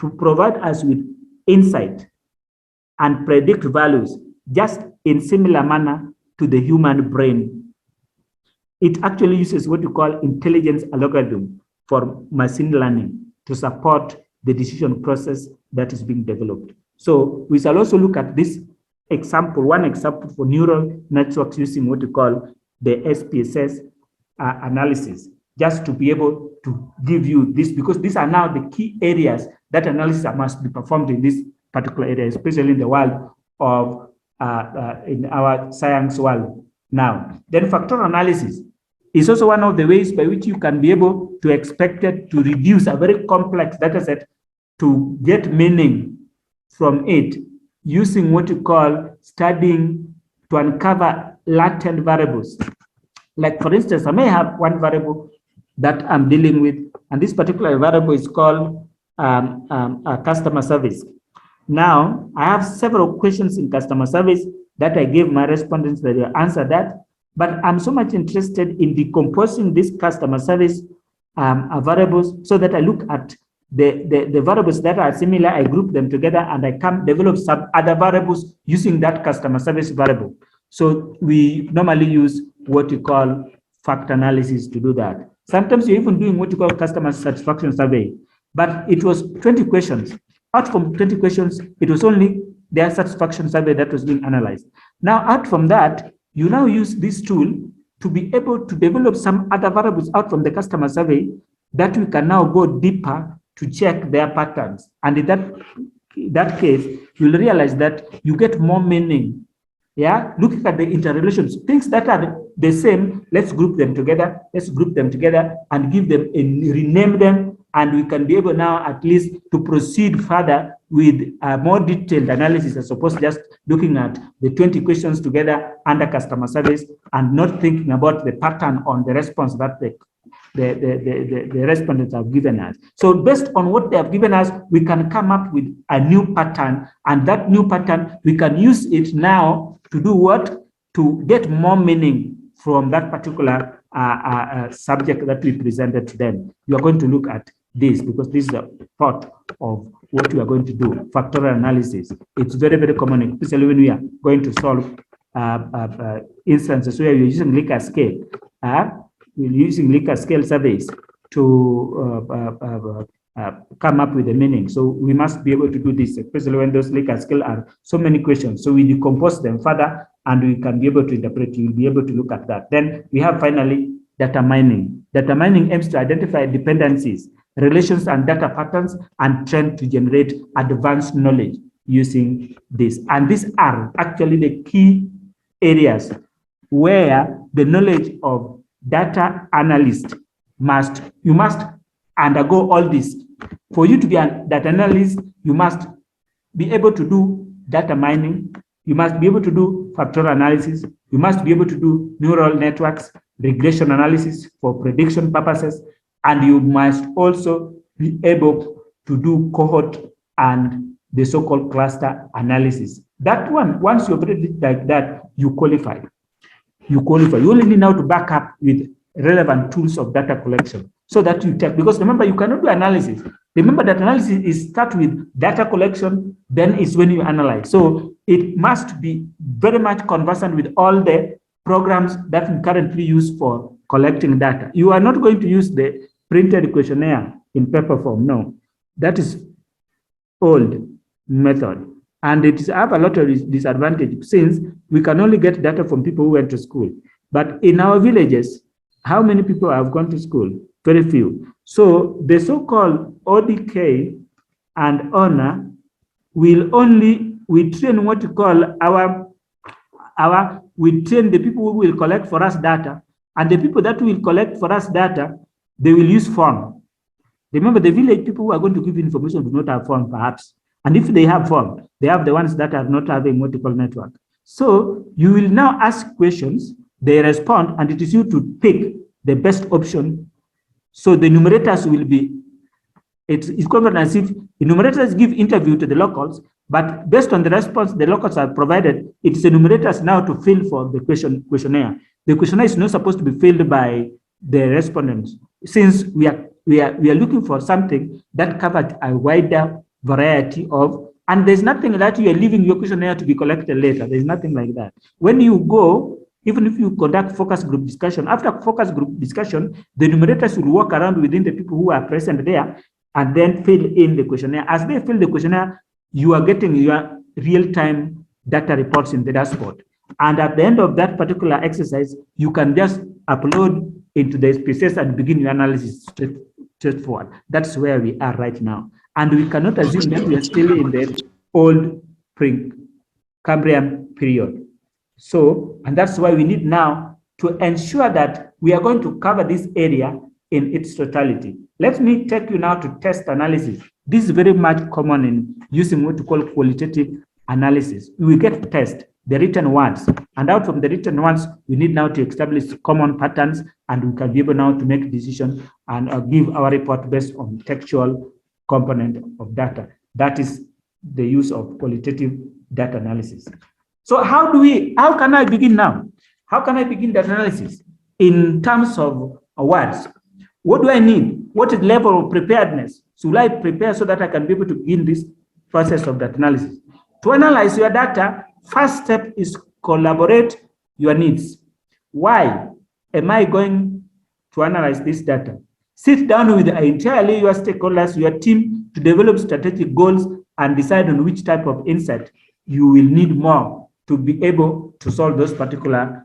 Speaker 1: to provide us with insight and predict values just in similar manner to the human brain. It actually uses what we call intelligence algorithm for machine learning to support the decision process that is being developed. So we shall also look at this example, one example for neural networks using what we call the SPSS analysis, just to be able to give you this, because these are now the key areas that analysis must be performed in this particular area, especially in the world of, in our science world now. Then factor analysis is also one of the ways by which you can be able to expect it to reduce a very complex data set to get meaning from it using what you call studying to uncover latent variables. Like for instance, I may have one variable that I'm dealing with, and this particular variable is called customer service. Now, I have several questions in customer service that I gave my respondents that they answer that, but I'm so much interested in decomposing this customer service variables so that I look at the variables that are similar, I group them together, and I can develop some other variables using that customer service variable. So we normally use what we call factor analysis to do that. Sometimes you're even doing what you call customer satisfaction survey, but it was 20 questions. Out from 20 questions, it was only their satisfaction survey that was being analyzed. Now, out from that, you now use this tool to be able to develop some other variables out from the customer survey that we can now go deeper to check their patterns. And in that case, you'll realize that you get more meaning. Yeah, looking at the interrelations, things that are the same, let's group them together and give them and rename them and we can be able now at least to proceed further with a more detailed analysis as opposed to just looking at the 20 questions together under customer service and not thinking about the pattern on the response that the respondents have given us. So based on what they have given us, we can come up with a new pattern, and that new pattern, we can use it now to do what? To get more meaning from that particular subject that we presented to them. You are going to look at this because this is a part of what we are going to do, factorial analysis. It's very, very common, especially when we are going to solve instances where you're using Likert scale. We're using Likert scale surveys to come up with the meaning. So we must be able to do this, especially when those Likert scale are so many questions. So we decompose them further and we can be able to interpret. You'll be able to look at that. Then we have finally data mining. Data mining aims to identify dependencies, relations and data patterns, and trend to generate advanced knowledge using this. And these are actually the key areas where the knowledge of data analyst you must undergo all this. For you to be a data analyst, you must be able to do data mining, you must be able to do factorial analysis, you must be able to do neural networks, regression analysis for prediction purposes, and you must also be able to do cohort and the so-called cluster analysis. That one, once you've read it like that, you qualify. You only need now to back up with relevant tools of data collection so that you take, because remember, you cannot do analysis. Remember that analysis is start with data collection, then it's when you analyze. So it must be very much conversant with all the programs that we currently use for collecting data. You are not going to use the printed questionnaire in paper form. No, that is old method. And it have a lot of disadvantage since we can only get data from people who went to school. But in our villages, how many people have gone to school? Very few. So the so-called ODK and honor will we train what you call we train the people who will collect for us data, and the people that will collect for us data, they will use form. Remember, the village people who are going to give information do not have form, perhaps. And if they have form, they have the ones that are not having multiple network. So you will now ask questions, they respond, and it is you to pick the best option. So the numerators will be, it's covered as if the numerators give interview to the locals, but based on the response the locals have provided, it's the numerators now to fill for the questionnaire. The questionnaire is not supposed to be filled by the respondents, since we are looking for something that covers a wider variety of, and there's nothing that you are leaving your questionnaire to be collected later. There's nothing like that. When you go, even if you conduct focus group discussion, after focus group discussion, the numerators will walk around within the people who are present there and then fill in the questionnaire. As they fill the questionnaire, you are getting your real-time data reports in the dashboard. And at the end of that particular exercise, you can just upload into the SPSS and begin your analysis straightforward. That's where we are right now. And we cannot assume that we are still in the old Cambrian period. So, and that's why we need now to ensure that we are going to cover this area in its totality. Let me take you now to test analysis. This is very much common in using what we call qualitative analysis. We get test, the written words, and out from the written words, we need now to establish common patterns, and we can be able now to make decisions and give our report based on textual component of data. That is the use of qualitative data analysis. So how can I begin now? How can I begin the analysis in terms of words? What do I need? What is the level of preparedness? Should I prepare so that I can be able to begin this process of data analysis? To analyze your data, first step is collaborate your needs. Why am I going to analyze this data? Sit down with entirely your stakeholders, your team, to develop strategic goals and decide on which type of insight you will need more to be able to solve those particular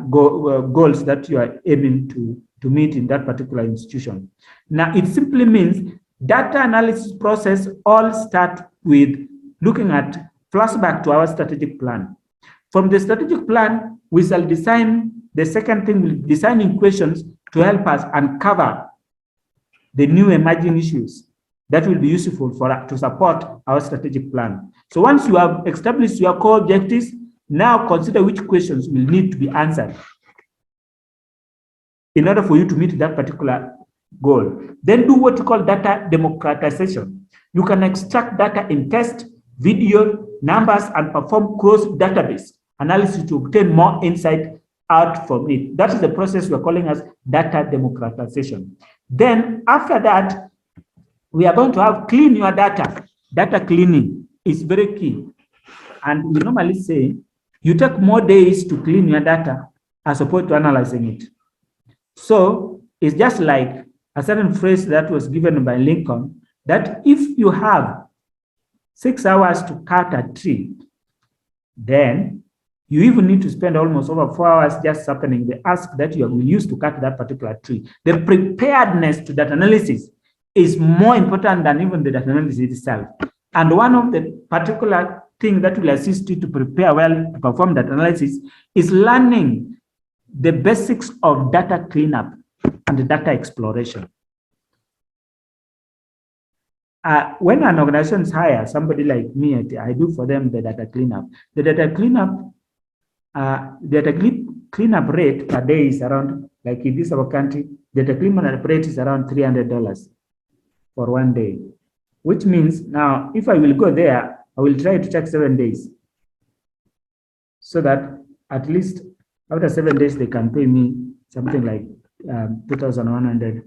Speaker 1: goals that you are aiming to meet in that particular institution. Now, it simply means data analysis process all start with looking at flashback to our strategic plan. From the strategic plan, we shall design, the second thing, designing questions to help us uncover the new emerging issues that will be useful to support our strategic plan. So once you have established your core objectives, now consider which questions will need to be answered in order for you to meet that particular goal. Then do what you call data democratization. You can extract data in text, video, numbers, and perform cross-database analysis to obtain more insight out from it. That is the process we're calling as data democratization. Then after that, we are going to have clean your data. Data cleaning is very key. And we normally say you take more days to clean your data as opposed to analyzing it. So it's just like a certain phrase that was given by Lincoln, that if you have 6 hours to cut a tree, then you even need to spend almost over 4 hours just sharpening the axe that you will use to cut that particular tree. The preparedness to that analysis is more important than even the data analysis itself. And one of the particular things that will assist you to prepare well to perform that analysis is learning the basics of data cleanup and data exploration. When an organization hires somebody like me, I do for them the data cleanup. The data cleanup rate per day is around, like in this our country, data cleanup rate is around $300 for 1 day, which means now if I will go there, I will try to take 7 days so that at least after 7 days, they can pay me something like $2,100.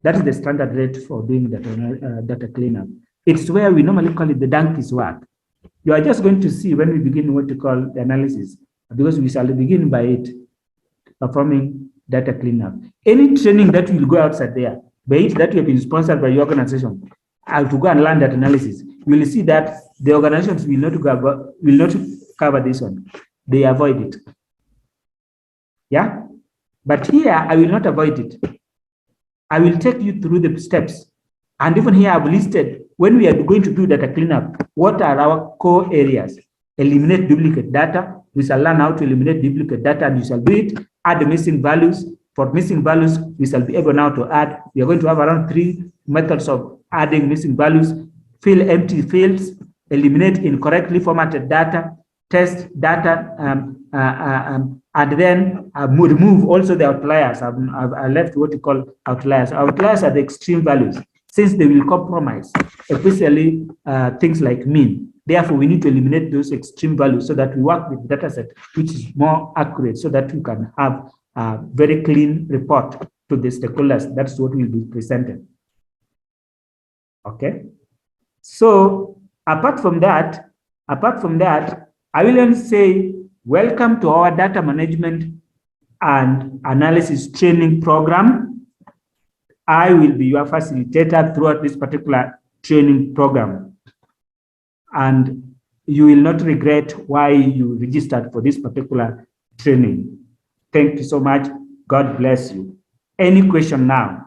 Speaker 1: That is the standard rate for doing data cleanup. It's where we normally call it the donkey's work. You are just going to see when we begin what we call the analysis, because we shall begin by it, performing data cleanup. Any training that will go outside there, be it that you have been sponsored by your organization, to go and learn that analysis, you will see that the organizations will not cover this one. They avoid it. Yeah, but here I will not avoid it. I will take you through the steps. And even here I've listed when we are going to do data cleanup, what are our core areas? Eliminate duplicate data. We shall learn how to eliminate duplicate data, and you shall do it. Add the missing values. For missing values, we shall be able now to add. We are going to have around 3 methods of adding missing values. Fill empty fields, eliminate incorrectly formatted data, test data, and then remove also the outliers. I've left what you call outliers. Outliers are the extreme values, since they will compromise, especially things like mean. Therefore, we need to eliminate those extreme values so that we work with data set which is more accurate, so that we can have a very clean report to the stakeholders. That's what will be presented. Okay. So apart from that, I will only say, welcome to our data management and analysis training program. I will be your facilitator throughout this particular training program. And you will not regret why you registered for this particular training. Thank you so much. God bless you. Any question now?